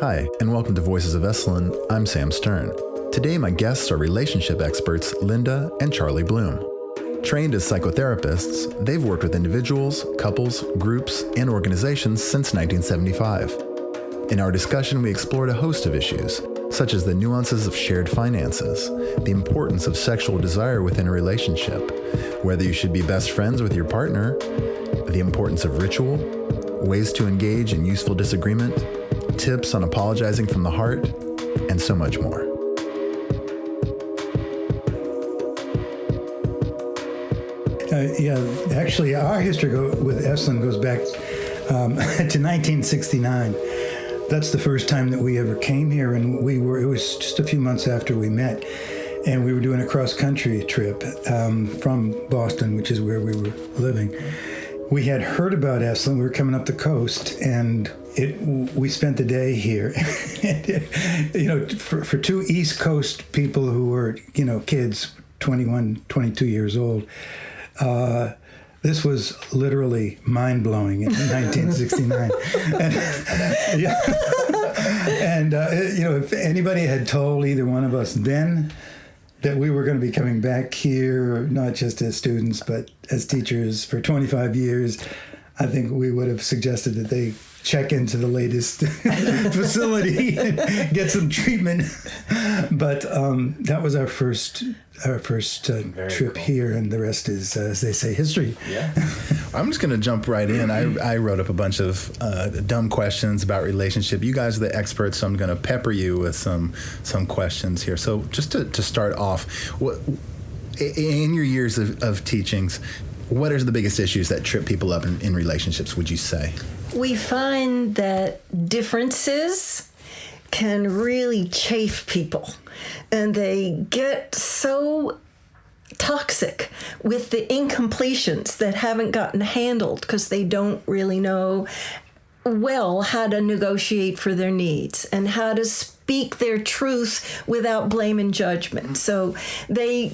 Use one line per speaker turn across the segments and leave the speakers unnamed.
Hi, and welcome to Voices of Esalen. I'm Sam Stern. Today, my guests are relationship experts Linda and Charlie Bloom. Trained as psychotherapists, they've worked with individuals, couples, groups, and organizations since 1975. In our discussion, we explored a host of issues, such as the nuances of shared finances, the importance of sexual desire within a relationship, whether you should be best friends with your partner, the importance of ritual, ways to engage in useful disagreement, tips on apologizing from the heart, and so much more.
Actually, our history with Esalen goes back to 1969. That's the first time that we ever came here, and it was just a few months after we met, and we were doing a cross-country trip from Boston, which is where we were living. We had heard about Esalen. We were coming up the coast, and we spent the day here. For two East Coast people who were, kids, 21, 22 years old, this was literally mind-blowing in 1969. If anybody had told either one of us then that we were going to be coming back here, not just as students, but as teachers for 25 years, I think we would have suggested that they check into the latest facility and get some treatment. But that was our first trip cool. Here, and the rest is, as they say, history.
Yeah. I'm just going to jump right in. I wrote up a bunch of dumb questions about relationship. You guys are the experts, so I'm going to pepper you with some questions here. So just to start off, in your years of teachings, what are the biggest issues that trip people up in relationships, would you say?
We find that differences can really chafe people, and they get so toxic with the incompletions that haven't gotten handled because they don't really know well how to negotiate for their needs and how to speak their truth without blame and judgment. So they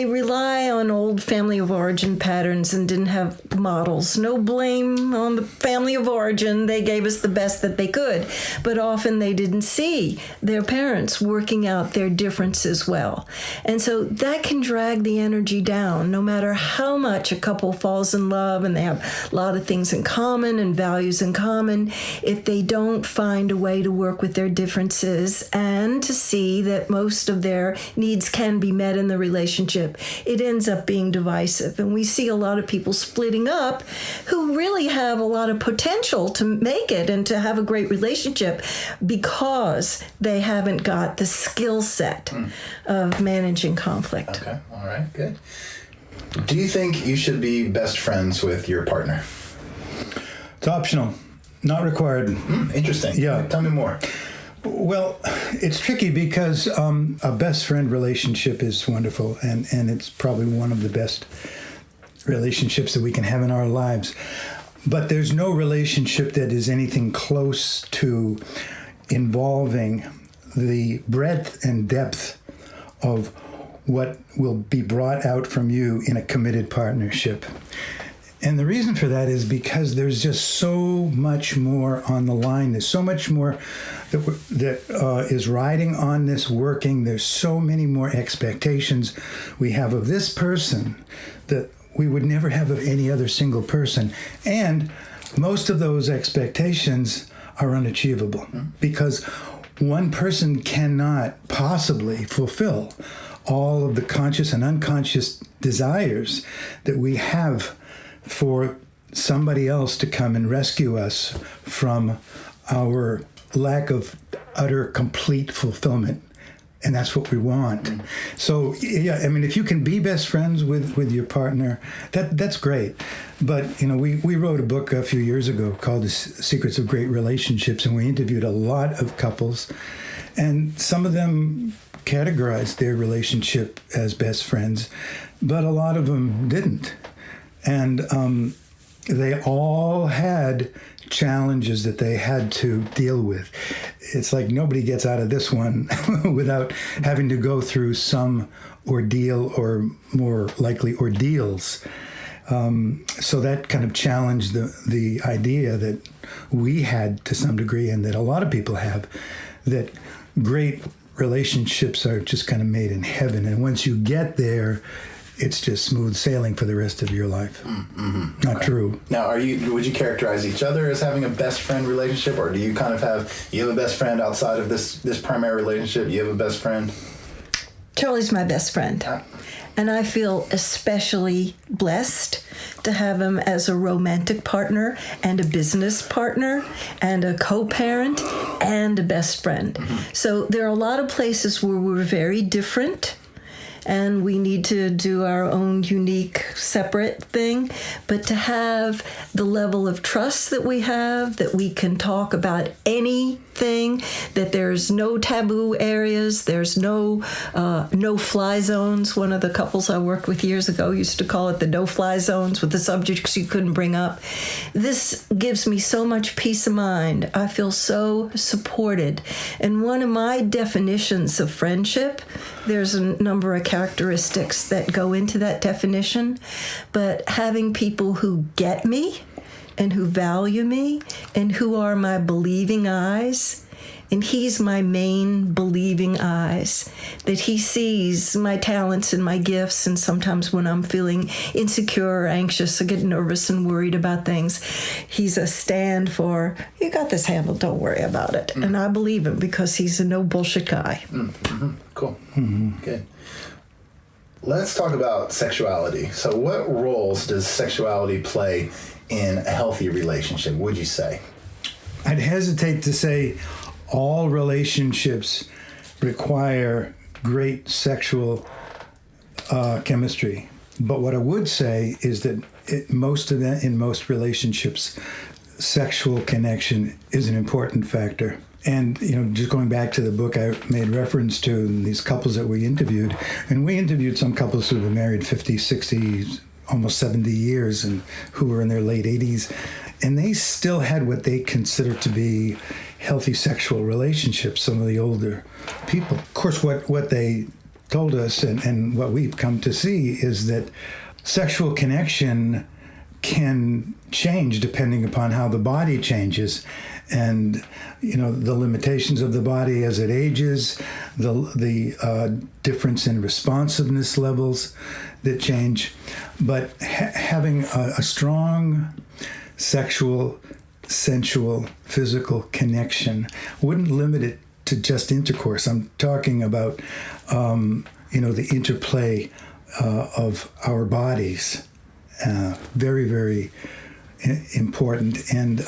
rely on old family of origin patterns and didn't have models. No blame on the family of origin. They gave us the best that they could, but often they didn't see their parents working out their differences well. And so that can drag the energy down no matter how much a couple falls in love and they have a lot of things in common and values in common. If they don't find a way to work with their differences and to see that most of their needs can be met in the relationship, it ends up being divisive. And we see a lot of people splitting up who really have a lot of potential to make it and to have a great relationship because they haven't got the skill set of managing conflict.
Okay, all right, good. Do you think you should be best friends with your partner?
It's optional, not required.
Interesting.
Yeah.
Tell me more.
Well, it's tricky because a best friend relationship is wonderful, and it's probably one of the best relationships that we can have in our lives. But there's no relationship that is anything close to involving the breadth and depth of what will be brought out from you in a committed partnership. And the reason for that is because there's just so much more on the line. There's so much more that is riding on this working. There's so many more expectations we have of this person that we would never have of any other single person. And most of those expectations are unachievable because one person cannot possibly fulfill all of the conscious and unconscious desires that we have for somebody else to come and rescue us from our lack of utter, complete fulfillment. And that's what we want. So, if you can be best friends with your partner, that's great. But, we wrote a book a few years ago called The Secrets of Great Relationships, and we interviewed a lot of couples. And some of them categorized their relationship as best friends, but a lot of them didn't. And they all had challenges that they had to deal with. It's like nobody gets out of this one without having to go through some ordeal, or more likely ordeals. So that kind of challenged the idea that we had to some degree, and that a lot of people have, that great relationships are just kind of made in heaven. And once you get there, it's just smooth sailing for the rest of your life.
Mm-hmm.
Not true.
Now, would you characterize each other as having a best friend relationship, or do you kind of you have a best friend outside of this primary relationship? You have a best friend?
Charlie's my best friend. And I feel especially blessed to have him as a romantic partner and a business partner and a co-parent and a best friend. Mm-hmm. So there are a lot of places where we're very different, and we need to do our own unique, separate thing. But to have the level of trust that we have, that we can talk about anything, that there's no taboo areas, there's no-fly zones. One of the couples I worked with years ago used to call it the no-fly zones, with the subjects you couldn't bring up. This gives me so much peace of mind. I feel so supported. And one of my definitions of friendship, there's a number of characteristics that go into that definition, but having people who get me and who value me and who are my believing eyes, and he's my main believing eyes, that he sees my talents and my gifts, and sometimes when I'm feeling insecure or anxious or get nervous and worried about things, he's a stand for, you got this handled, don't worry about it. And I believe him because he's a no bullshit guy.
Mm-hmm. Cool. Mm-hmm. Good. Let's talk about sexuality. So what roles does sexuality play in a healthy relationship, would you say?
I'd hesitate to say all relationships require great sexual chemistry. But what I would say is that in most relationships, sexual connection is an important factor. And, just going back to the book I made reference to, these couples that we interviewed, and we interviewed some couples who were married 50, 60, almost 70 years, and who were in their late 80s, and they still had what they considered to be healthy sexual relationships, some of the older people. Of course, what they told us and what we've come to see is that sexual connection can change depending upon how the body changes, and the limitations of the body as it ages, the difference in responsiveness levels that change. But having a strong sexual, sensual, physical connection wouldn't limit it to just intercourse. I'm talking about the interplay of our bodies. Very, very important. And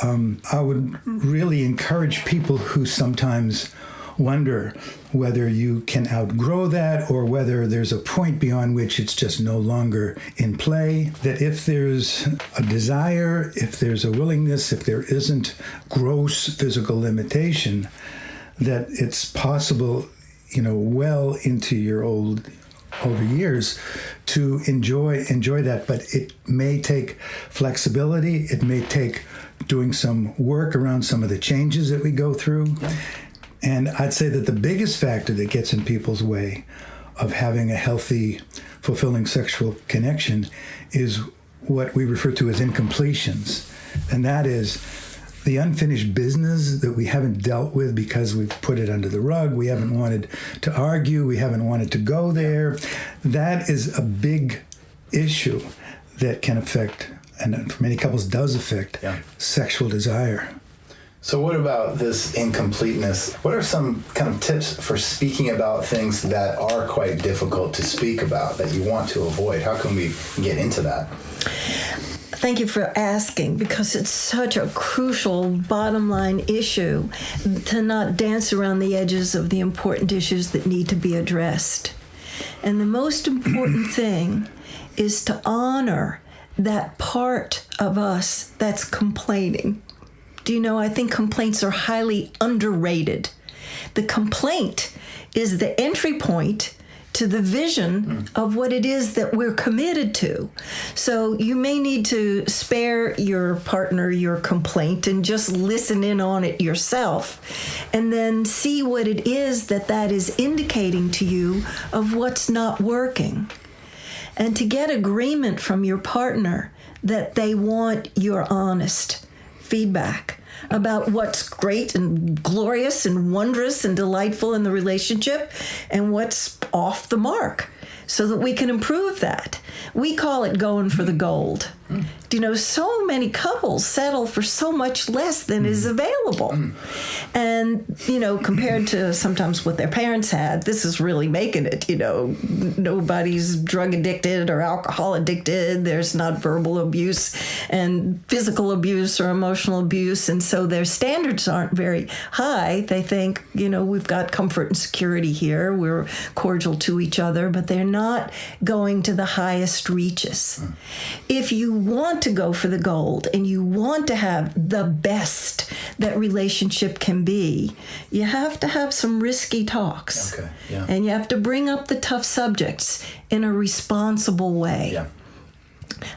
I would really encourage people who sometimes wonder whether you can outgrow that or whether there's a point beyond which it's just no longer in play, that if there's a desire, if there's a willingness, if there isn't gross physical limitation, that it's possible, well into your older years to enjoy that. But it may take flexibility. It may take doing some work around some of the changes that we go through. And I'd say that the biggest factor that gets in people's way of having a healthy, fulfilling sexual connection is what we refer to as incompletions. And that is the unfinished business that we haven't dealt with because we've put it under the rug. We haven't wanted to argue. We haven't wanted to go there. That is a big issue that can affect, and for many couples does affect, sexual desire.
So what about this incompleteness? What are some kind of tips for speaking about things that are quite difficult to speak about, that you want to avoid? How can we get into that?
Thank you for asking, because it's such a crucial bottom line issue to not dance around the edges of the important issues that need to be addressed. And the most important thing is to honor that part of us that's complaining. Do you know, I think complaints are highly underrated. The complaint is the entry point to the vision of what it is that we're committed to. So you may need to spare your partner your complaint and just listen in on it yourself, and then see what it is that is indicating to you of what's not working. And to get agreement from your partner that they want your honest feedback about what's great and glorious and wondrous and delightful in the relationship and what's off the mark, so that we can improve that. We call it going for the gold. You know, so many couples settle for so much less than is available. And, you know, compared to sometimes what their parents had, this is really making it. You know, nobody's drug addicted or alcohol addicted. There's not verbal abuse and physical abuse or emotional abuse. And so their standards aren't very high. They think, you know, we've got comfort and security here. We're cordial to each other, but they're not going to the highest reaches. If you want to go for the gold and you want to have the best that relationship can be, you have to have some risky talks.
Okay, yeah.
And you have to bring up the tough subjects in a responsible way.
Yeah.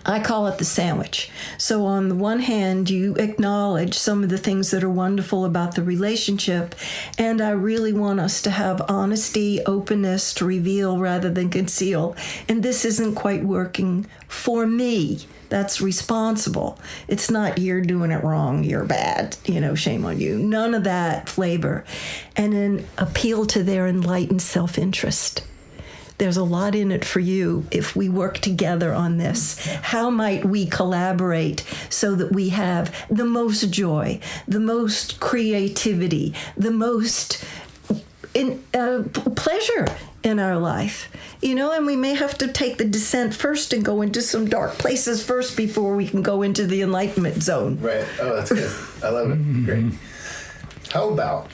I call it the sandwich. So on the one hand, you acknowledge some of the things that are wonderful about the relationship, and I really want us to have honesty, openness to reveal rather than conceal. And this isn't quite working for me. That's responsible. It's not you're doing it wrong, you're bad, you know, shame on you. None of that flavor. And an appeal to their enlightened self-interest. There's a lot in it for you if we work together on this. How might we collaborate so that we have the most joy, the most creativity, the most pleasure in our life? You know, and we may have to take the descent first and go into some dark places first before we can go into the enlightenment zone.
Right. Oh, that's good. I love it. Great. How about,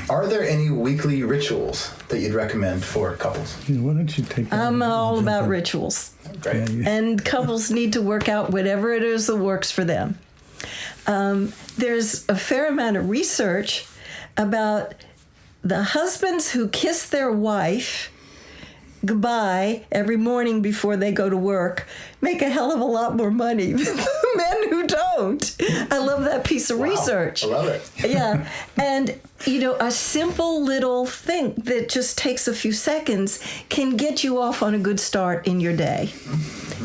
are there any weekly rituals that you'd recommend for couples?
Yeah, why don't you take that?
I'm all about rituals.
Great.
And couples need to work out whatever it is that works for them. There's a fair amount of research about the husbands who kiss their wife goodbye every morning before they go to work make a hell of a lot more money than the men who don't. I love that piece of research.
I love it.
Yeah. And, you know, a simple little thing that just takes a few seconds can get you off on a good start in your day.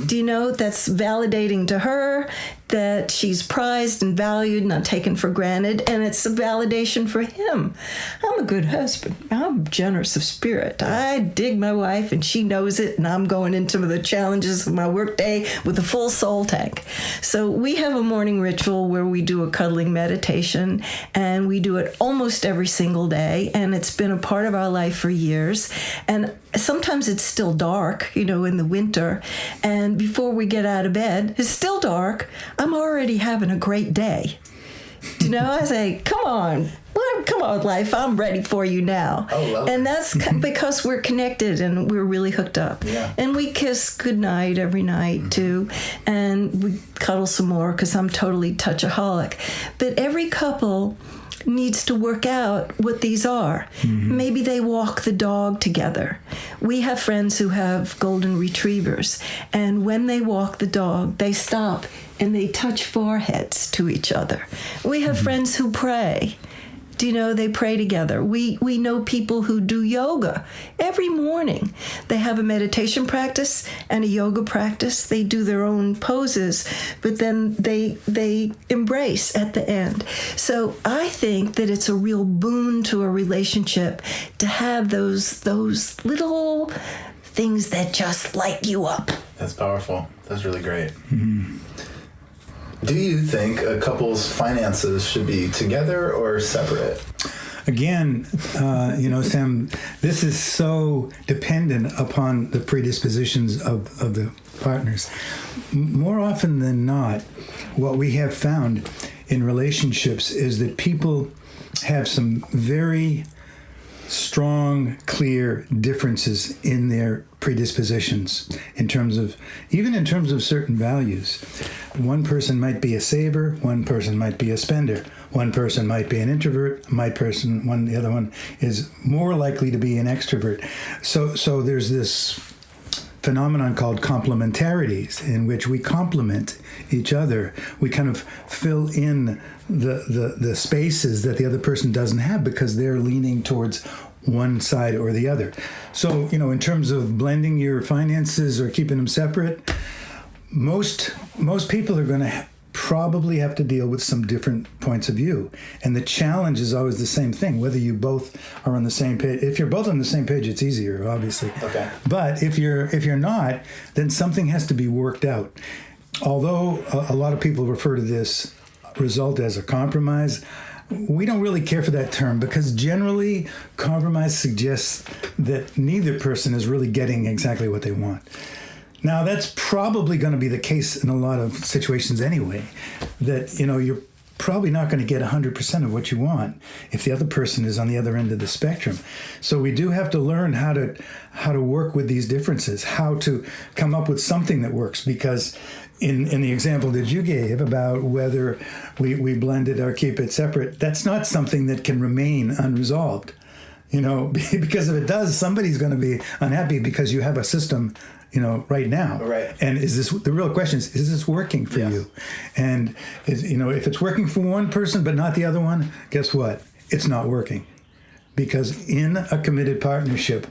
Do you know that's validating to her that she's prized and valued, not taken for granted, and it's a validation for him. I'm a good husband. I'm generous of spirit. I dig my wife, and she knows it, and I'm going into the challenges of my workday with a full soul tank. So we have a morning ritual where we do a cuddling meditation, and we do it almost every single day, and it's been a part of our life for years. And sometimes it's still dark, you know, in the winter, and before we get out of bed, it's still dark. I'm already having a great day. You know, I say, come on, life, I'm ready for you now.
Oh, lovely.
And that's because we're connected and we're really hooked up.
Yeah.
And we kiss goodnight every night, too. And we cuddle some more because I'm totally touchaholic. But every couple needs to work out what these are. Mm-hmm. Maybe they walk the dog together. We have friends who have golden retrievers, and when they walk the dog, they stop and they touch foreheads to each other. We have friends who pray. Do you know, they pray together. We know people who do yoga every morning. They have a meditation practice and a yoga practice. They do their own poses, but then they embrace at the end. So I think that it's a real boon to a relationship to have those little things that just light you up.
That's powerful. That's really great. Mm-hmm. Do you think a couple's finances should be together or separate?
Again, you know, Sam, this is so dependent upon the predispositions of the partners. More often than not, what we have found in relationships is that people have some very strong, clear differences in their predispositions in terms of certain values. One person might be a saver, one person might be a spender, one person might be an introvert, the other one is more likely to be an extrovert. So there's this phenomenon called complementarities, in which we complement each other. We kind of fill in the spaces that the other person doesn't have because they're leaning towards one side or the other. So, you know, in terms of blending your finances or keeping them separate, most people are going to probably have to deal with some different points of view, and the challenge is always the same thing. Whether you both are on the same page, if you're both on the same page, it's easier, obviously.
Okay.
But if you're not, then something has to be worked out. Although a lot of people refer to this result as a compromise, we don't really care for that term, because generally compromise suggests that neither person is really getting exactly what they want. Now, that's probably going to be the case in a lot of situations anyway, that, you're probably not going to get 100% of what you want if the other person is on the other end of the spectrum. So we do have to learn how to work with these differences, how to come up with something that works, because in the example that you gave about whether we blend it or keep it separate, that's not something that can remain unresolved. Because if it does, somebody's going to be unhappy because you have a system right now.
Right.
And the real question is this working for you? And if it's working for one person but not the other one, guess what? It's not working. Because in a committed partnership,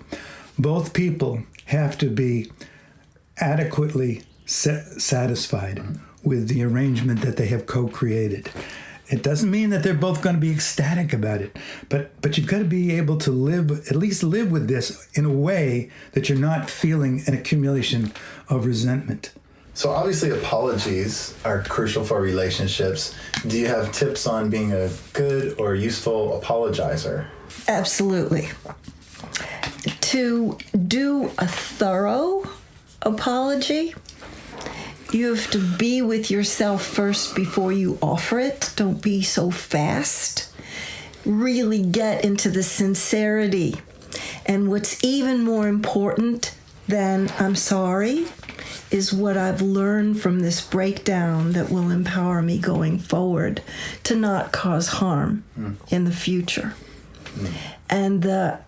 both people have to be adequately satisfied with the arrangement that they have co-created. It doesn't mean that they're both going to be ecstatic about it, but you've got to be able to at least live with this in a way that you're not feeling an accumulation of resentment.
So obviously apologies are crucial for relationships. Do you have tips on being a good or useful apologizer?
Absolutely. To do a thorough apology, you have to be with yourself first before you offer it. Don't be so fast. Really get into the sincerity. And what's even more important than I'm sorry is what I've learned from this breakdown that will empower me going forward to not cause harm in the future. And the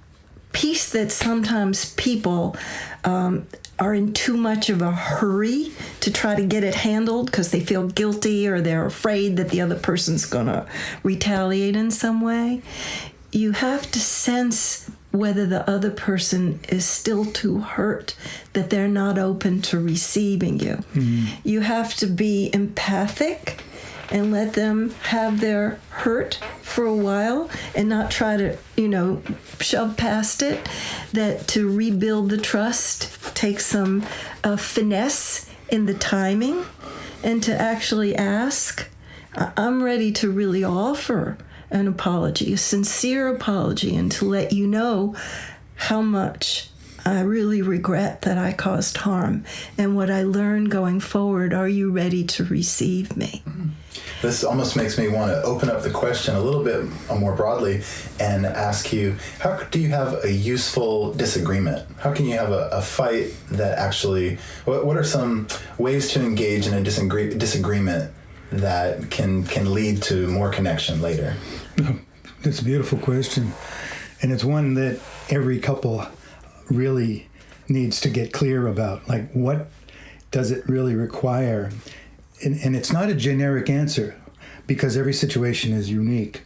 piece that sometimes people are in too much of a hurry to try to get it handled because they feel guilty or they're afraid that the other person's going to retaliate in some way. You have to sense whether the other person is still too hurt, that they're not open to receiving you. You have to be empathic and let them have their hurt for a while and not try to, shove past it. That to rebuild the trust takes some finesse in the timing, and to actually ask, I'm ready to really offer an apology, a sincere apology, and to let you know how much I really regret that I caused harm and what I learned going forward. Are you ready to receive me?
This almost makes me want to open up the question a little bit more broadly and ask you, how do you have a useful disagreement? How can you have a fight that actually, what are some ways to engage in a disagreement that can lead to more connection later?
That's a beautiful question. And it's one that every couple really needs to get clear about. Like, what does it really require? And it's not a generic answer, because every situation is unique.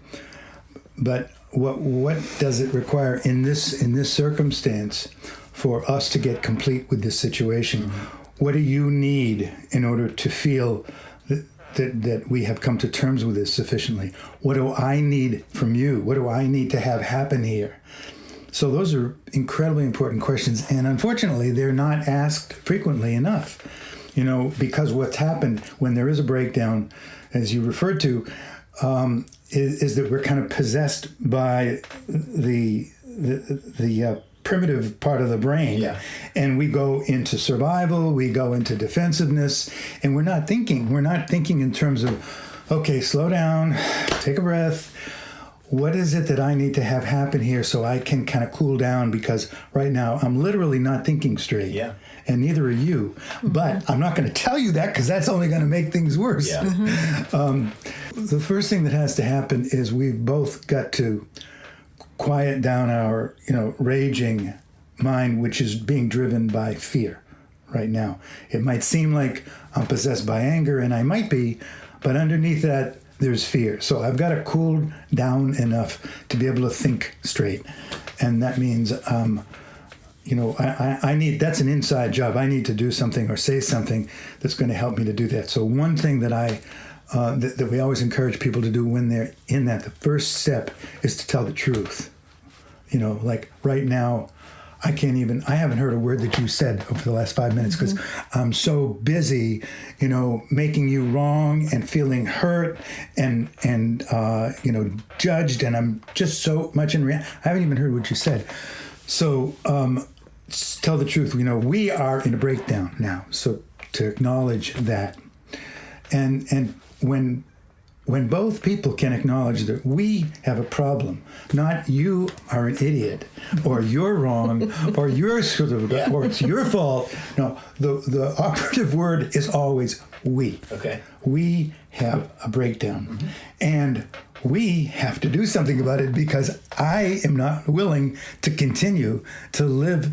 But what does it require in this circumstance for us to get complete with this situation? What do you need in order to feel that we have come to terms with this sufficiently? What do I need from you? What do I need to have happen here? So those are incredibly important questions, and unfortunately, they're not asked frequently enough. Because what's happened when there is a breakdown, as you referred to, is that we're kind of possessed by the primitive part of the brain, and we go into survival, we go into defensiveness, and we're not thinking in terms of, okay, slow down, take a breath. What is it that I need to have happen here so I can kind of cool down? Because right now I'm literally not thinking straight. Yeah. And neither are you. But I'm not going to tell you that, because that's only going to make things worse. Yeah. The first thing that has to happen is we've both got to quiet down our, raging mind, which is being driven by fear right now. It might seem like I'm possessed by anger, and I might be, but underneath that, there's fear. So I've got to cool down enough to be able to think straight. And that means I need, that's an inside job. I need to do something or say something that's going to help me to do that. So one thing that that we always encourage people to do when they're in that, the first step is to tell the truth. Like right now, I haven't heard a word that you said over the last 5 minutes because I'm so busy, making you wrong and feeling hurt and judged. And I'm just so much I haven't even heard what you said. So tell the truth. We are in a breakdown now. So to acknowledge that. And when both people can acknowledge that we have a problem, not you are an idiot, or you're wrong, or you're or it's your fault. No, the operative word is always we.
Okay.
We have a breakdown, and we have to do something about it because I am not willing to continue to live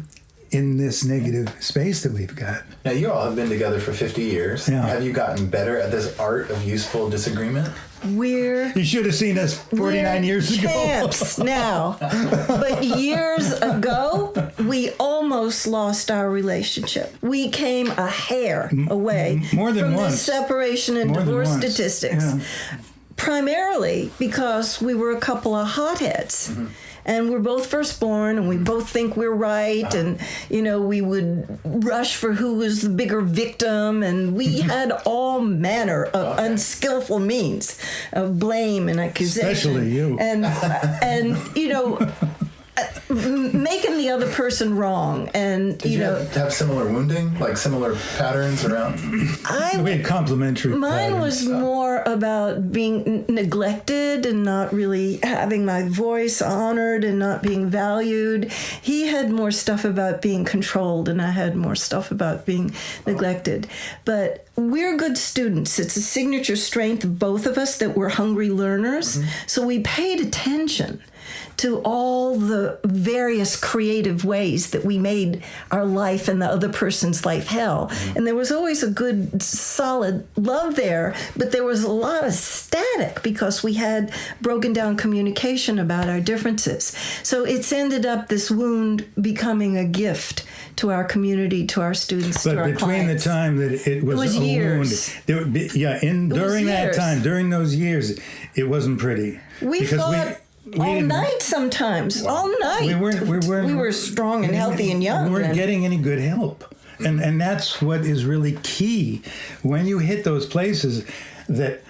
in this negative space that we've got.
Now, you all have been together for 50 years.
Yeah.
Have you gotten better at this art of useful disagreement?
You should have seen us 49 years ago.
Champs now. But years ago, we almost lost our relationship. We came a hair away
more than
from
once.
the separation and
More than
divorce
once.
statistics.
Yeah.
Primarily because we were a couple of hotheads. And we're both firstborn, and we both think we're right, and, we would rush for who was the bigger victim, and we had all manner of unskillful means of blame and accusation.
Especially you.
And making the other person wrong. And,
Did you have similar wounding, like similar patterns around?
We had complementary
Mine
patterns.
was more about being neglected and not really having my voice honored and not being valued. He had more stuff about being controlled, and I had more stuff about being neglected. But we're good students. It's a signature strength of both of us that we're hungry learners. So we paid attention to all the various creative ways that we made our life and the other person's life hell. And there was always a good, solid love there, but there was a lot of static because we had broken down communication about our differences. So it's ended up this wound becoming a gift to our community, to our students, to our
But between
clients.
the time that it was a
years.
wound, there would be, during that
years.
time, during those years, it wasn't pretty.
We
Because
fought all
didn't-
night sometimes, all night.
We
were strong and healthy and young.
We weren't
and-
getting any good help. And that's what is really key. When you hit those places that,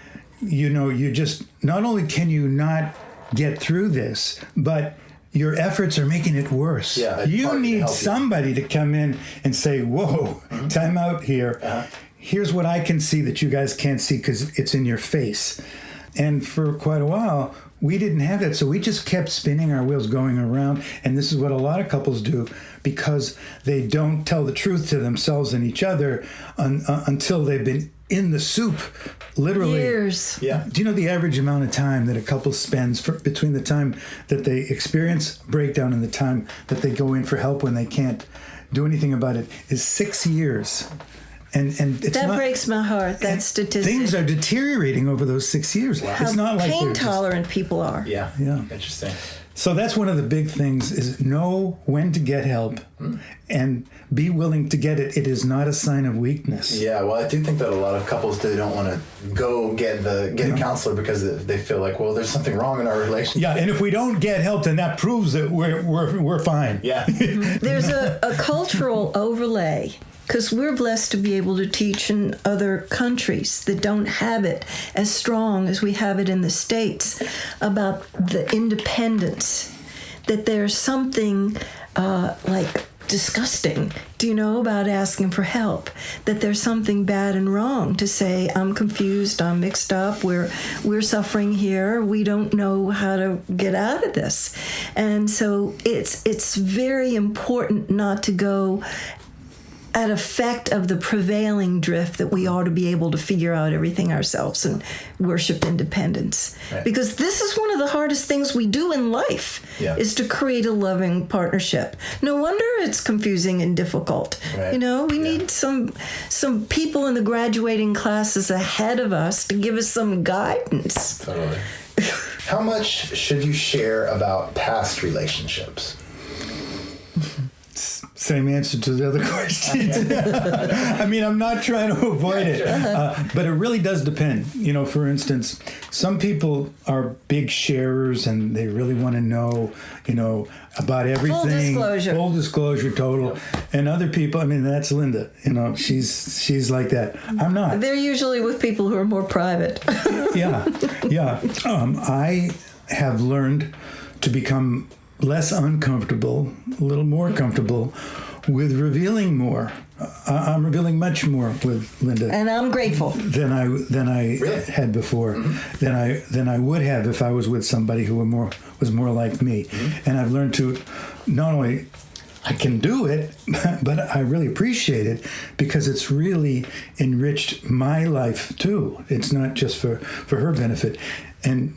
you just, not only can you not get through this, but your efforts are making it worse.
Yeah, it's
you
hard to
need
help you.
somebody to come in and say, whoa, time out here. Here's what I can see that you guys can't see because it's in your face. And for quite a while, we didn't have that. So we just kept spinning our wheels going around. And this is what a lot of couples do because they don't tell the truth to themselves and each other until they've been in the soup, literally.
Years.
Yeah.
Do you know the average amount of time that a couple spends between the time that they experience breakdown and the time that they go in for help when they can't do anything about it is 6 years. And it's
That
not,
breaks my heart, that statistic.
things are deteriorating over those 6 years.
How
It's not like
pain
they're just-
tolerant people are.
Yeah.
Yeah.
Interesting.
So that's one of the big things is know when to get help and be willing to get it. It is not a sign of weakness.
Yeah, well, I do think that a lot of couples, they don't want to go get a counselor because they feel like, well, there's something wrong in our relationship.
Yeah, and if we don't get help, then that proves that we're fine.
Yeah.
There's a cultural overlay because we're blessed to be able to teach in other countries that don't have it as strong as we have it in the States about the independence, that there's something like disgusting, about asking for help, that there's something bad and wrong to say, I'm confused, I'm mixed up, we're suffering here, we don't know how to get out of this. And so it's very important not to go at effect of the prevailing drift that we ought to be able to figure out everything ourselves and worship independence.
Right.
Because this is one of the hardest things we do in life, is to create a loving partnership. No wonder it's confusing and difficult.
Right.
We need some people in the graduating classes ahead of us to give us some guidance.
Totally. How much should you share about past relationships?
Same answer to the other questions. I mean, I'm not trying to avoid it, but it really does depend. For instance, some people are big sharers and they really want to know, about everything. Full disclosure, total. And other people, I mean, that's Linda. She's like that. I'm not.
They're usually with people who are more private.
Yeah. I have learned to become less uncomfortable, a little more comfortable with revealing more. I'm revealing much more with Linda,
and I'm grateful
than I really? Had before. Mm-hmm. than I would have if I was with somebody who was more like me. Mm-hmm. And I've learned to not only I can do it, but I really appreciate it because it's really enriched my life too. It's not just for her benefit. And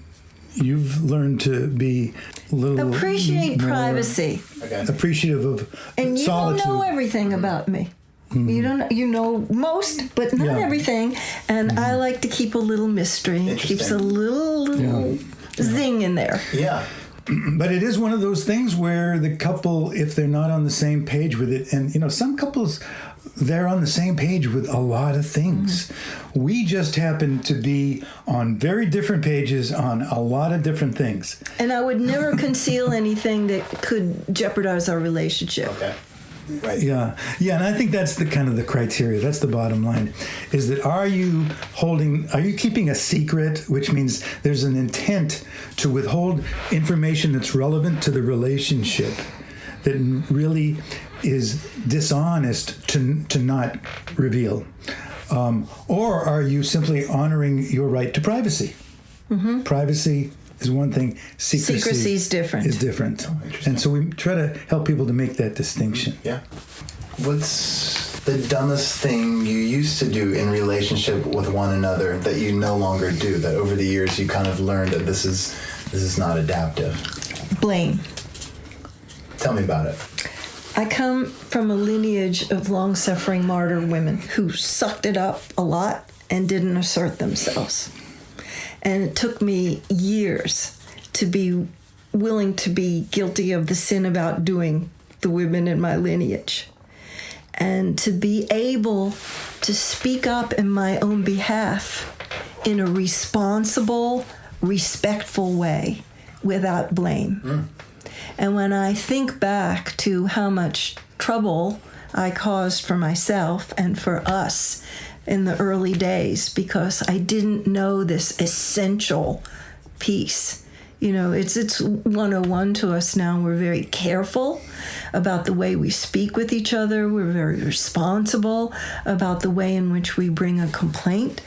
you've learned to be a little
appreciate privacy,
appreciative of
and you
solitude.
Don't know everything about me. Mm-hmm. You know most, but not everything. And I like to keep a little mystery. It keeps a little zing in there.
Yeah. But it is one of those things where the couple, if they're not on the same page with it, and some couples, they're on the same page with a lot of things. Mm-hmm. We just happen to be on very different pages on a lot of different things.
And I would never conceal anything that could jeopardize our relationship.
Okay. Right. Yeah, and I think that's the kind of the criteria. That's the bottom line. Is that are you keeping a secret, which means there's an intent to withhold information that's relevant to the relationship, that really is dishonest to not reveal, or are you simply honoring your right to privacy? Mm-hmm. Privacy is one thing. Secrecy
is different.
And so we try to help people to make that distinction.
Yeah. What's the dumbest thing you used to do in relationship with one another that you no longer do, that over the years you kind of learned that this is not adaptive?
Blame.
Tell me about it.
I come from a lineage of long-suffering martyr women who sucked it up a lot and didn't assert themselves. And it took me years to be willing to be guilty of the sin of outdoing the women in my lineage. And to be able to speak up in my own behalf in a responsible, respectful way without blame. Mm. And when I think back to how much trouble I caused for myself and for us in the early days because I didn't know this essential piece. It's 101 to us now. We're very careful about the way we speak with each other. We're very responsible about the way in which we bring a complaint.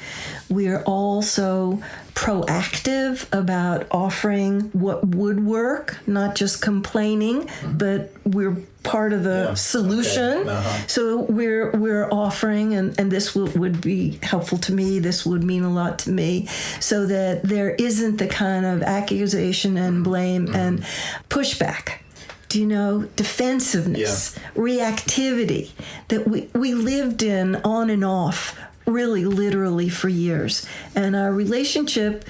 We're also proactive about offering what would work, not just complaining, but we're part of the solution. Okay. Uh-huh. So we're offering, and this would be helpful to me, this would mean a lot to me, so that there isn't the kind of accusation and blame and pushback. Defensiveness, reactivity that we lived in on and off really literally for years. And our relationship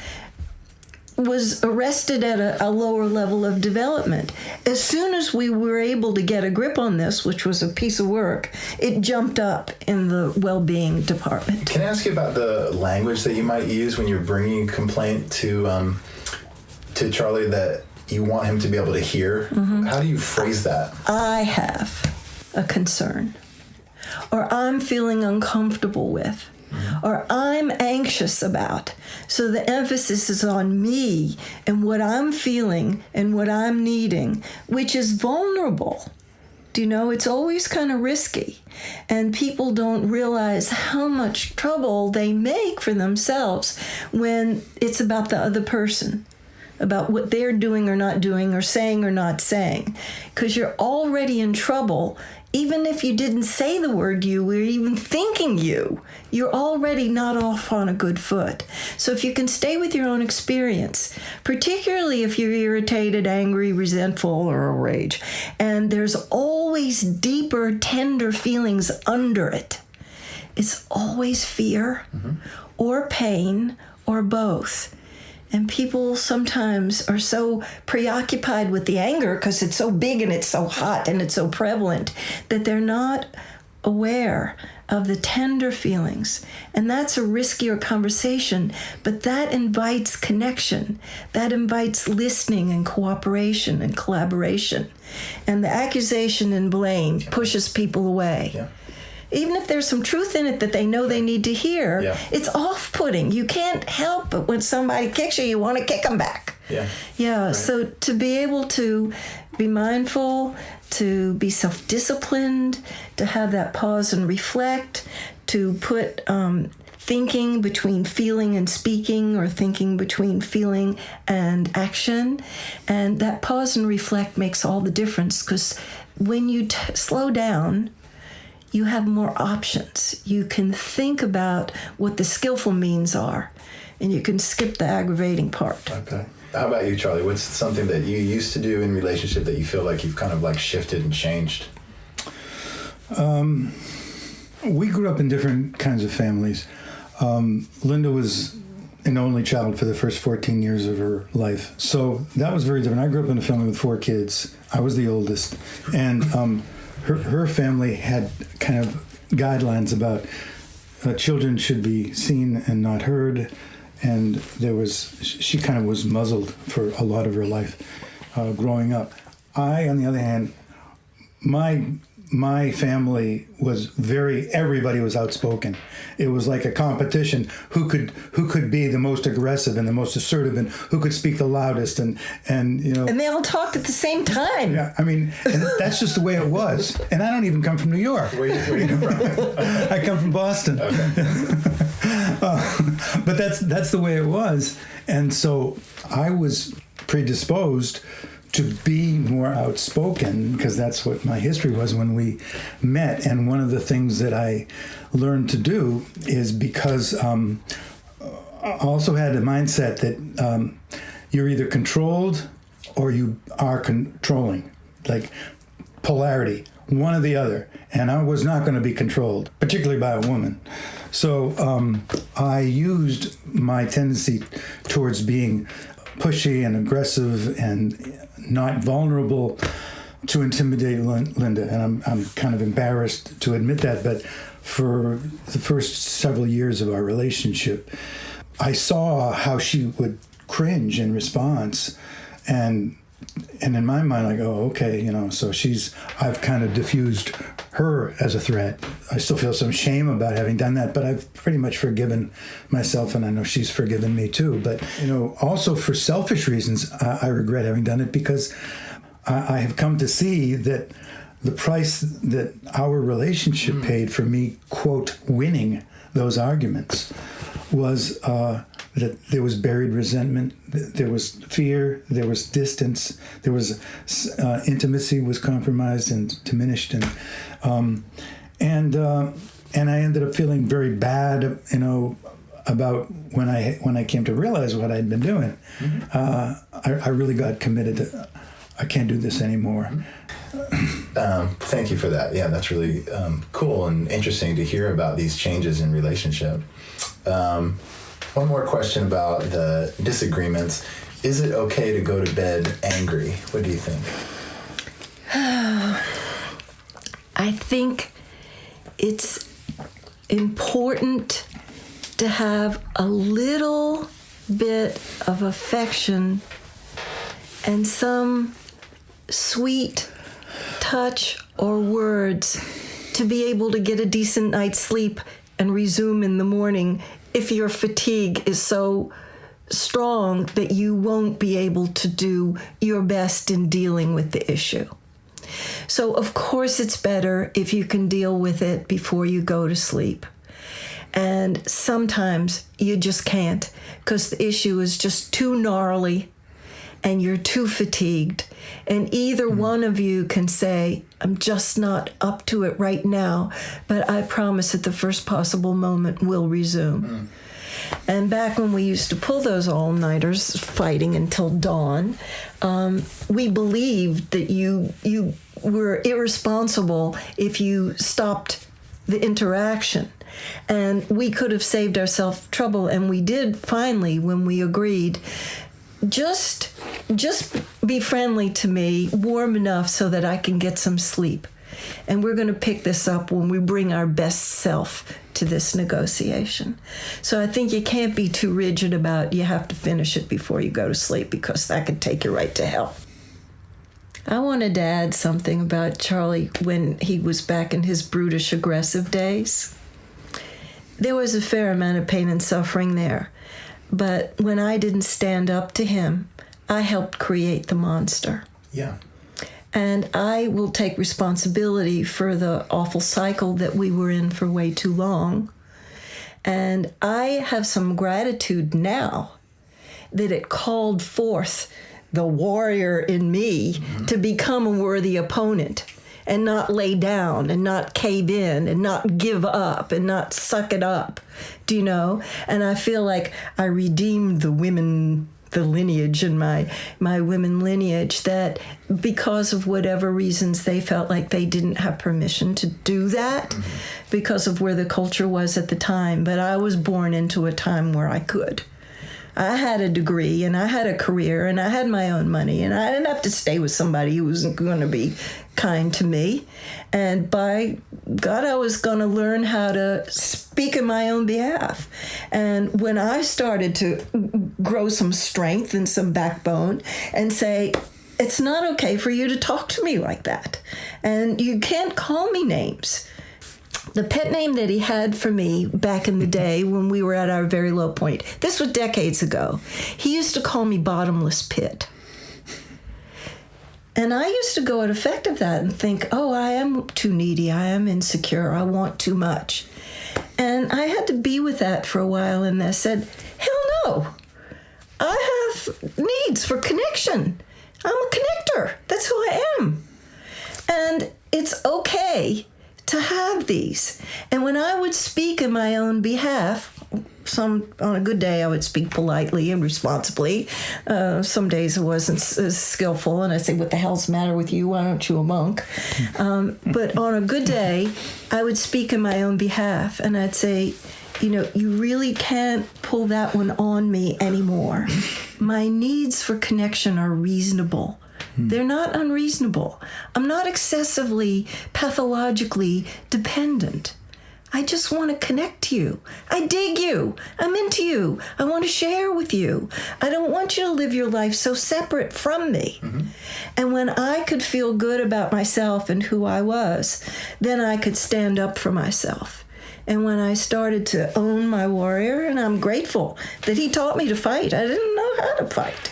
was arrested at a lower level of development. As soon as we were able to get a grip on this, which was a piece of work, it jumped up in the well-being department.
Can I ask you about the language that you might use when you're bringing a complaint to Charlie that you want him to be able to hear? Mm-hmm. How do you phrase that?
I have a concern, or I'm feeling uncomfortable with, or I'm anxious about. So the emphasis is on me and what I'm feeling and what I'm needing, which is vulnerable. It's always kind of risky. And people don't realize how much trouble they make for themselves when it's about the other person, about what they're doing or not doing or saying or not saying. Because you're already in trouble. Even if you didn't say the word you, or even thinking you're already not off on a good foot. So if you can stay with your own experience, particularly if you're irritated, angry, resentful, or a rage, and there's always deeper, tender feelings under it. It's always fear or pain or both. And people sometimes are so preoccupied with the anger because it's so big and it's so hot and it's so prevalent that they're not aware of the tender feelings. And that's a riskier conversation, but that invites connection. That invites listening and cooperation and collaboration. And the accusation and blame pushes people away.
Yeah.
Even if there's some truth in it that they know they need to hear, it's off-putting. You can't help it when somebody kicks you want to kick them back.
Yeah. Right.
So to be able to be mindful, to be self-disciplined, to have that pause and reflect, to put thinking between feeling and speaking, or thinking between feeling and action. And that pause and reflect makes all the difference, because when you slow down, you have more options. You can think about what the skillful means are, and you can skip the aggravating part.
Okay. How about you, Charlie? What's something that you used to do in relationship that you feel like you've kind of like shifted and changed?
We grew up in different kinds of families. Linda was an only child for the first 14 years of her life. So that was very different. I grew up in a family with 4 kids. I was the oldest. And her family had kind of guidelines about children should be seen and not heard. And she kind of was muzzled for a lot of her life growing up. I, on the other hand, my family was everybody was outspoken. It was like a competition who could be the most aggressive and the most assertive, and who could speak the loudest, and
And they all talked at the same time.
Yeah, I mean, and that's just the way it was. And I don't even come from New York.
Where you come from?
I come from Boston.
Okay.
But that's the way it was. And so I was predisposed to be more outspoken, because that's what my history was when we met. And one of the things that I learned to do is, because I also had a mindset that you're either controlled or you are controlling, like polarity, one or the other. And I was not going to be controlled, particularly by a woman. So I used my tendency towards being pushy and aggressive and not vulnerable to intimidate Linda. And I'm kind of embarrassed to admit that, but for the first several years of our relationship, I saw how she would cringe in response. And in my mind, I go, okay, so I've kind of diffused her as a threat. I still feel some shame about having done that, but I've pretty much forgiven myself, and I know she's forgiven me too. But, also for selfish reasons, I regret having done it, because I have come to see that the price that our relationship paid for me, quote, winning those arguments was that there was buried resentment, there was fear, there was distance, there was intimacy was compromised and diminished, and I ended up feeling very bad, about when I came to realize what I'd been doing. Mm-hmm. I really got committed to, I can't do this anymore.
Thank you for that. Yeah, that's really cool and interesting to hear about these changes in relationship. One more question about the disagreements. Is it okay to go to bed angry? What do you think?
I think it's important to have a little bit of affection and some sweet touch or words to be able to get a decent night's sleep and resume in the morning if your fatigue is so strong that you won't be able to do your best in dealing with the issue. So, of course, it's better if you can deal with it before you go to sleep. And sometimes you just can't, because the issue is just too gnarly and you're too fatigued. And either one of you can say, I'm just not up to it right now, but I promise at the first possible moment we'll resume. And back when we used to pull those all-nighters, fighting until dawn, we believed that you were irresponsible if you stopped the interaction. And we could have saved ourselves trouble, and we did finally when we agreed. Just be friendly to me, warm enough so that I can get some sleep. And we're going to pick this up when we bring our best self to this negotiation. So I think you can't be too rigid about you have to finish it before you go to sleep, because that could take you right to hell. I wanted to add something about Charlie when he was back in his brutish, aggressive days. There was a fair amount of pain and suffering there. But when I didn't stand up to him, I helped create the monster.
Yeah.
And I will take responsibility for the awful cycle that we were in for way too long. And I have some gratitude now that it called forth the warrior in me to become a worthy opponent and not lay down and not cave in and not give up and not suck it up. Do you know? And I feel like I redeemed the lineage in my women lineage, that because of whatever reasons they felt like they didn't have permission to do that because of where the culture was at the time. But I was born into a time where I could. I had a degree and I had a career and I had my own money and I didn't have to stay with somebody who wasn't going to be kind to me. And by God, I was going to learn how to speak in my own behalf. And when I started to grow some strength and some backbone and say, it's not okay for you to talk to me like that. And you can't call me names. The pet name that he had for me back in the day when we were at our very low point, this was decades ago, he used to call me Bottomless Pit. And I used to go at effect of that and think, oh, I am too needy, I am insecure, I want too much. And I had to be with that for a while, and I said, hell no, I have needs for connection. I'm a connector, that's who I am. And it's okay to have these. And when I would speak in my own behalf, on a good day I would speak politely and responsibly. Some days I wasn't as skillful, and I'd say, what the hell's the matter with you? Why aren't you a monk? But on a good day, I would speak in my own behalf, and I'd say, you really can't pull that one on me anymore. My needs for connection are reasonable. They're not unreasonable. I'm not excessively, pathologically dependent. I just want to connect to you. I dig you. I'm into you. I want to share with you. I don't want you to live your life so separate from me. And when I could feel good about myself and who I was, then I could stand up for myself. And when I started to own my warrior, and I'm grateful that he taught me to fight. I didn't know how to fight.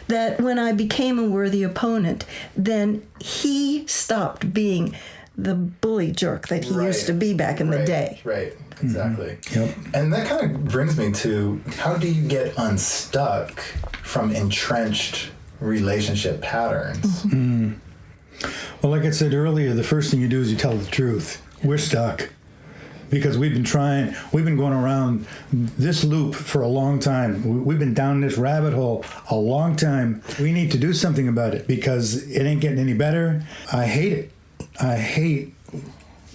That when I became a worthy opponent, then he stopped being the bully jerk that he used to be back in the day.
Right, exactly. Yep. And that kind of brings me to, how do you get unstuck from entrenched relationship patterns?
Well, like I said earlier, the first thing you do is you tell the truth. We're stuck. Because we've been going around this loop for a long time. We've been down this rabbit hole a long time. We need to do something about it because it ain't getting any better. I hate it. I hate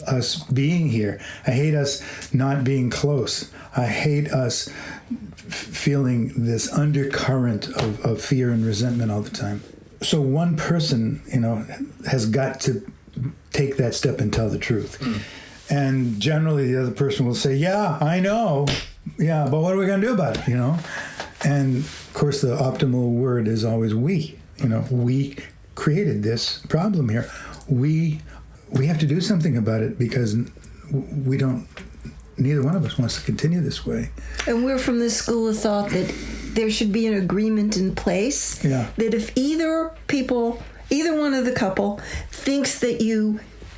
us being here. I hate us not being close. I hate us feeling this undercurrent of fear and resentment all the time. So one person, has got to take that step and tell the truth. And generally the other person will say, yeah, I know. Yeah, but what are we going to do about it, And, of course, the optimal word is always we. We created this problem here. We have to do something about it because neither one of us wants to continue this way. And
we're from the school of thought that there should be an agreement in place. That if either one of the couple thinks that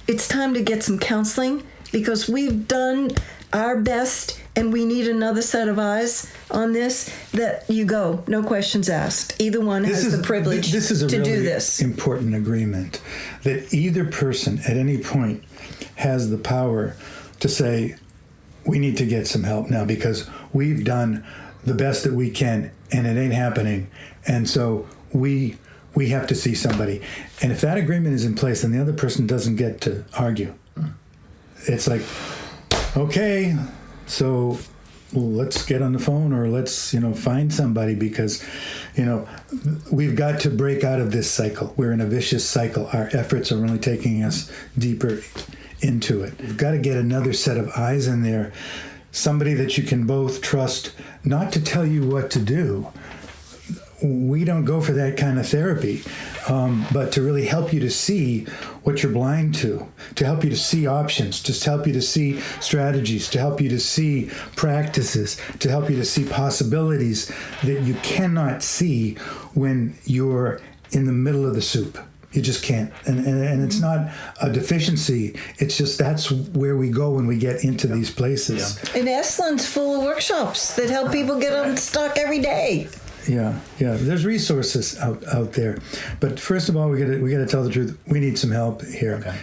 it's time to get some counseling, because we've done our best and we need another set of eyes on this, that you go, no questions asked. Either one has the privilege to do this. This is a really important agreement, that either person at any point has the power to say, we need to get some help now because we've done the best that we can and it ain't happening. And so we have to see somebody. And if that agreement is in place, then the other person doesn't get to argue. It's like,
okay, so let's get on the phone, or let's, find somebody, because, we've got to break out of this cycle. We're in a vicious cycle. Our efforts are only taking us deeper into it. We've got to get another set of eyes in there, somebody that you can both trust, not to tell you what to do. We don't go for that kind of therapy, but to really help you to see what you're blind to help you to see options, to help you to see strategies, to help you to see practices, to help you to see possibilities that you cannot see when you're in the middle of the soup. You just can't. And it's not a deficiency. It's just that's where we go when we get into these places.
Yeah. And Esalen's full of workshops that help people get unstuck every day.
Yeah. There's resources out there, but first of all, we got to tell the truth. We need some help here.
Okay.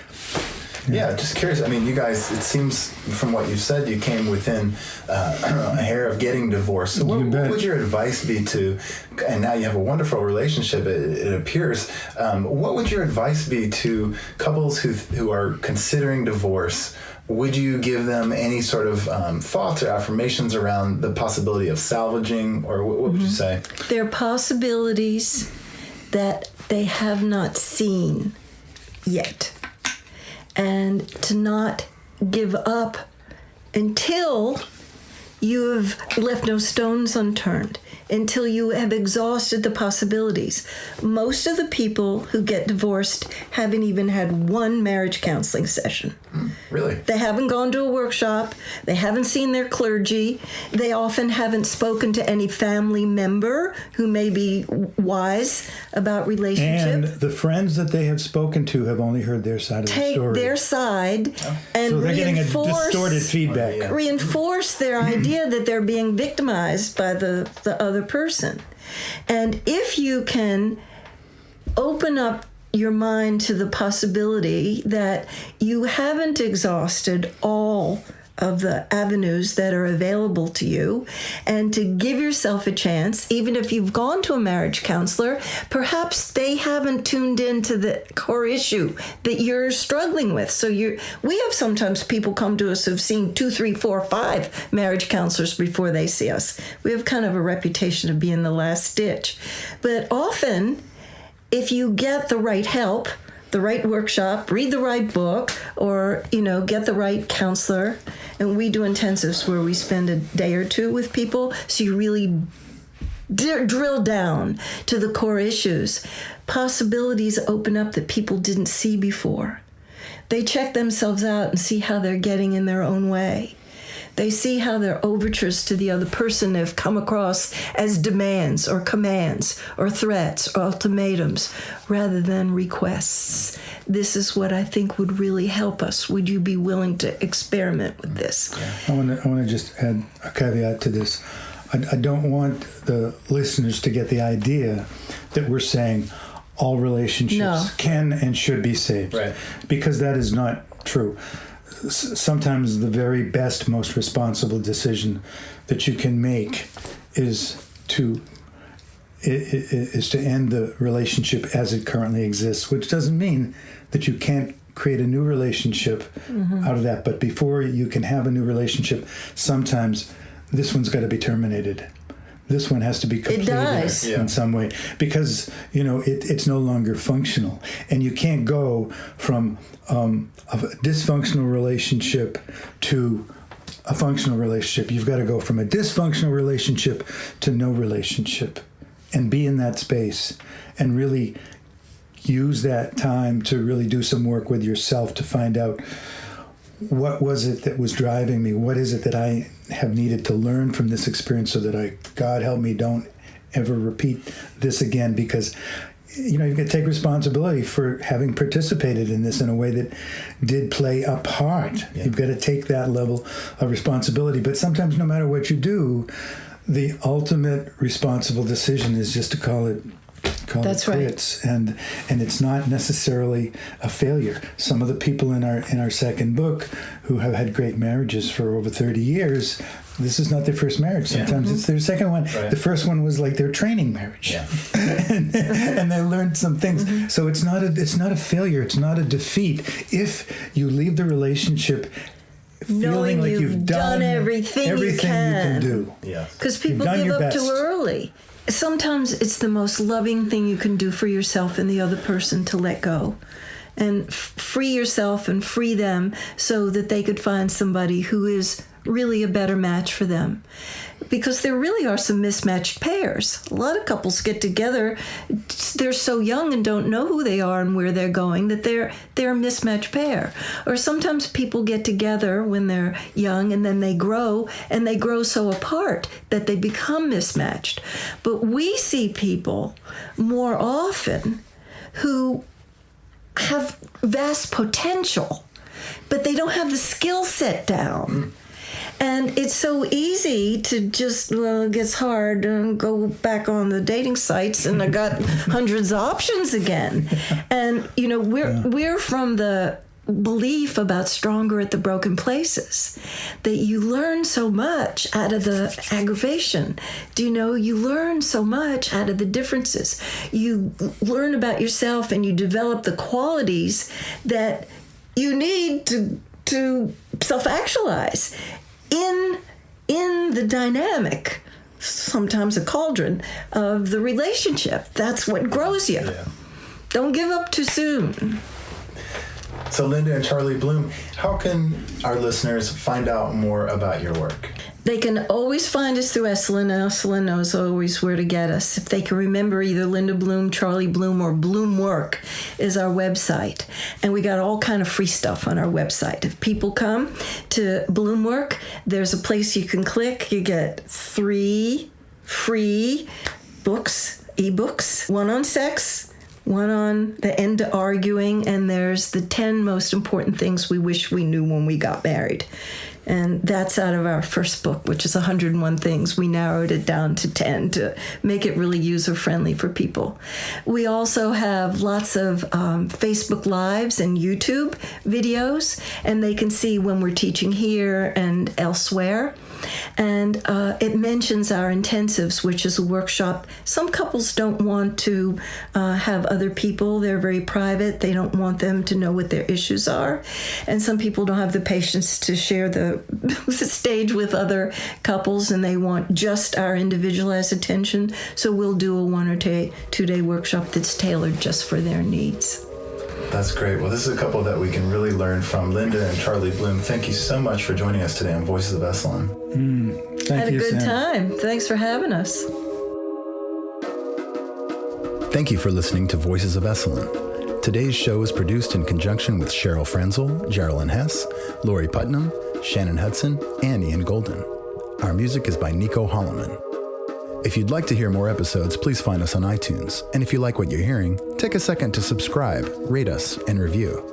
Yeah, just curious. I mean, you guys, it seems from what you said, you came within a hair of getting divorced. So what would your advice be to, and now you have a wonderful relationship, it appears, what would your advice be to couples who are considering divorce? Would you give them any sort of thoughts or affirmations around the possibility of salvaging, or what would you say?
There are possibilities that they have not seen yet. And to not give up until you have left no stones unturned, until you have exhausted the possibilities. Most of the people who get divorced haven't even had one marriage counseling session.
Really?
They haven't gone to a workshop. They haven't seen their clergy. They often haven't spoken to any family member who may be wise about relationship.
And the friends that they have spoken to have only heard their side of the story.
Take their side and
so they're getting a distorted feedback.
Reinforce their idea that they're being victimized by the other person. And if you can open up your mind to the possibility that you haven't exhausted all of the avenues that are available to you, and to give yourself a chance, even if you've gone to a marriage counselor, perhaps they haven't tuned into the core issue that you're struggling with. So we have sometimes people come to us who've seen 2, 3, 4, 5 marriage counselors before they see us. We have kind of a reputation of being the last ditch. But often, if you get the right help, the right workshop, read the right book, or, get the right counselor. And we do intensives where we spend a day or two with people, so you really drill down to the core issues. Possibilities open up that people didn't see before. They check themselves out and see how they're getting in their own way. They see how their overtures to the other person have come across as demands or commands or threats or ultimatums rather than requests. This is what I think would really help us. Would you be willing to experiment with this?
I want to just add a caveat to this. I don't want the listeners to get the idea that we're saying all relationships can and should be saved. Right. Because that is not true. Sometimes the very best, most responsible decision that you can make is to end the relationship as it currently exists, which doesn't mean that you can't create a new relationship out of that. But before you can have a new relationship, sometimes this one's got to be terminated. This one has to be completed in some way, because it's no longer functional, and you can't go from a dysfunctional relationship to a functional relationship. You've got to go from a dysfunctional relationship to no relationship, and be in that space, and really use that time to really do some work with yourself to find out what was it that was driving me? What is it that I have needed to learn from this experience so that God help me, don't ever repeat this again? Because, you've got to take responsibility for having participated in this in a way that did play a part. Yeah. You've got to take that level of responsibility. But sometimes no matter what you do, the ultimate responsible decision is just to call it quits, and it's not necessarily a failure. Some of the people in our second book who have had great marriages for over 30 years, this is not their first marriage. Sometimes it's their second one. Right. The first one was like their training marriage, and they learned some things. So it's not a failure. It's not a defeat if you leave the relationship feeling like you've done
everything you can
do.
Yes.
Because people give up too early. Sometimes it's the most loving thing you can do for yourself and the other person to let go and free yourself and free them so that they could find somebody who is really a better match for them. Because there really are some mismatched pairs. A lot of couples get together, they're so young and don't know who they are and where they're going that they're a mismatched pair. Or sometimes people get together when they're young and then they grow so apart that they become mismatched. But we see people more often who have vast potential, but they don't have the skill set down. And it's so easy to just, it gets hard and go back on the dating sites and I got hundreds of options again. And, we're from the belief about stronger at the broken places, that you learn so much out of the aggravation. You learn so much out of the differences. You learn about yourself and you develop the qualities that you need to self-actualize in the dynamic, sometimes a cauldron, of the relationship. That's what grows you. Yeah. Don't give up too soon.
So Linda and Charlie Bloom, how can our listeners find out more about your work?
They can always find us through Esalen. Esalen knows always where to get us. If they can remember, either Linda Bloom, Charlie Bloom, or Bloom Work is our website. And we got all kind of free stuff on our website. If people come to Bloom Work, there's a place you can click. You get 3 free books, ebooks, one on sex, one on the end to arguing, and there's the 10 most important things we wish we knew when we got married. And that's out of our first book, which is 101 Things. We narrowed it down to 10 to make it really user-friendly for people. We also have lots of Facebook Lives and YouTube videos, and they can see when we're teaching here and elsewhere. And it mentions our intensives, which is a workshop. Some couples don't want to have other people. They're very private. They don't want them to know what their issues are. And some people don't have the patience to share the stage with other couples, and they want just our individualized attention. So we'll do a 1 or 2 day workshop that's tailored just for their needs.
That's great. Well, this is a couple that we can really learn from. Linda and Charlie Bloom, thank you so much for joining us today on Voices of Esalen.
Had a good time. Thanks for having us.
Thank you for listening to Voices of Esalen. Today's show is produced in conjunction with Cheryl Frenzel, Geraldine Hess, Lori Putnam, Shannon Hudson, and Ian Golden. Our music is by Nico Holloman. If you'd like to hear more episodes, please find us on iTunes. And if you like what you're hearing, take a second to subscribe, rate us, and review.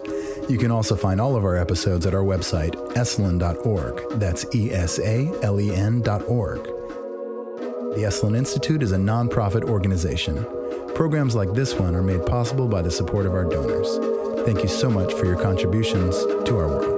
You can also find all of our episodes at our website, esalen.org. That's ESALEN.org. The Esalen Institute is a nonprofit organization. Programs like this one are made possible by the support of our donors. Thank you so much for your contributions to our work.